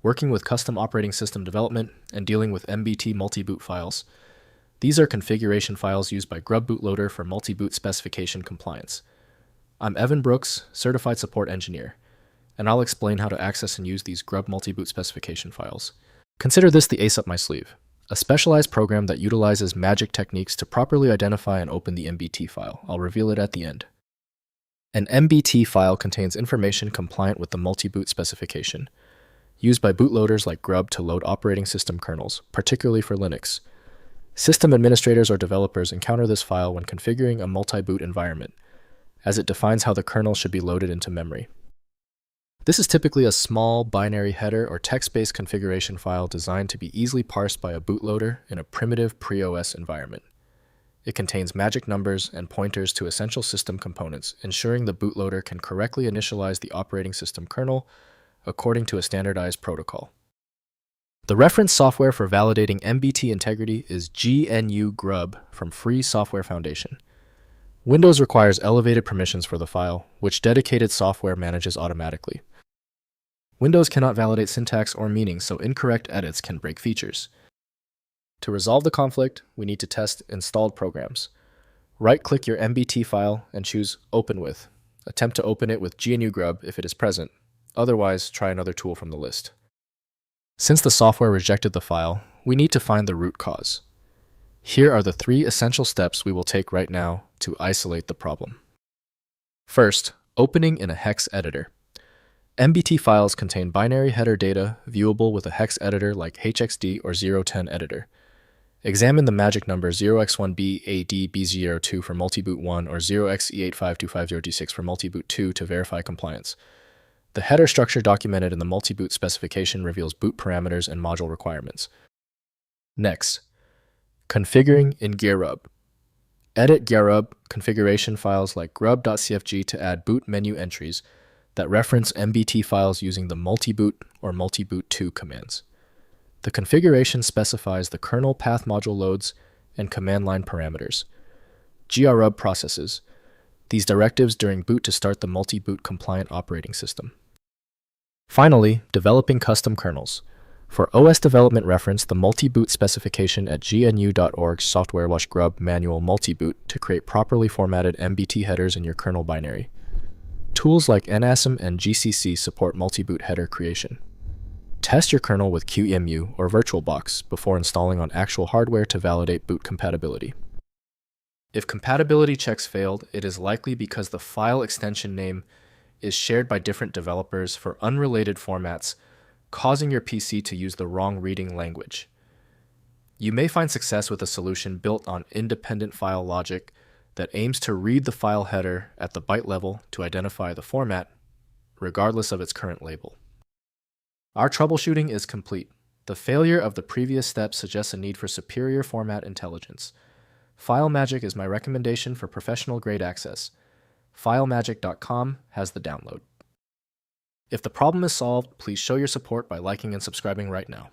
working with custom operating system development, and dealing with MBT Multiboot Files. These are configuration files used by GRUB Bootloader for multi-boot specification compliance. I'm Evan Brooks, Certified Support Engineer, and I'll explain how to access and use these GRUB Multiboot Specification files. Consider this the ace up my sleeve, a specialized program that utilizes magic techniques to properly identify and open the MBT file. I'll reveal it at the end. An MBT file contains information compliant with the multi-boot specification, used by bootloaders like GRUB to load operating system kernels, particularly for Linux. System administrators or developers encounter this file when configuring a multi-boot environment, as it defines how the kernel should be loaded into memory. This is typically a small binary header or text-based configuration file designed to be easily parsed by a bootloader in a primitive pre-OS environment. It contains magic numbers and pointers to essential system components, ensuring the bootloader can correctly initialize the operating system kernel according to a standardized protocol. The reference software for validating MBT integrity is GNU GRUB from Free Software Foundation. Windows requires elevated permissions for the file, which dedicated software manages automatically. Windows cannot validate syntax or meaning, so incorrect edits can break features. To resolve the conflict, we need to test installed programs. Right-click your MBT file and choose Open With. Attempt to open it with GNU GRUB if it is present. Otherwise, try another tool from the list. Since the software rejected the file, we need to find the root cause. Here are the 3 essential steps we will take right now to isolate the problem. First, opening in a hex editor. MBT files contain binary header data viewable with a hex editor like HXD or 010 editor. Examine the magic number 0x1BADB02 for multiboot 1 or 0xe85250D6 for multiboot 2 to verify compliance. The header structure documented in the multiboot specification reveals boot parameters and module requirements. Next, configuring in GRUB. Edit GRUB configuration files like grub.cfg to add boot menu entries that reference MBT files using the multiboot or multiboot2 commands. The configuration specifies the kernel path module loads and command line parameters. GRUB processes these directives during boot to start the multiboot compliant operating system. Finally, developing custom kernels. For OS development reference, the multiboot specification at gnu.org software/grub manual multiboot to create properly formatted MBT headers in your kernel binary. Tools like NASM and GCC support multiboot header creation. Test your kernel with QEMU or VirtualBox before installing on actual hardware to validate boot compatibility. If compatibility checks failed, it is likely because the file extension name is shared by different developers for unrelated formats, causing your PC to use the wrong reading language. You may find success with a solution built on independent file logic that aims to read the file header at the byte level to identify the format, regardless of its current label. Our troubleshooting is complete. The failure of the previous step suggests a need for superior format intelligence. FileMagick is my recommendation for professional-grade access. FileMagick.com has the download. If the problem is solved, please show your support by liking and subscribing right now.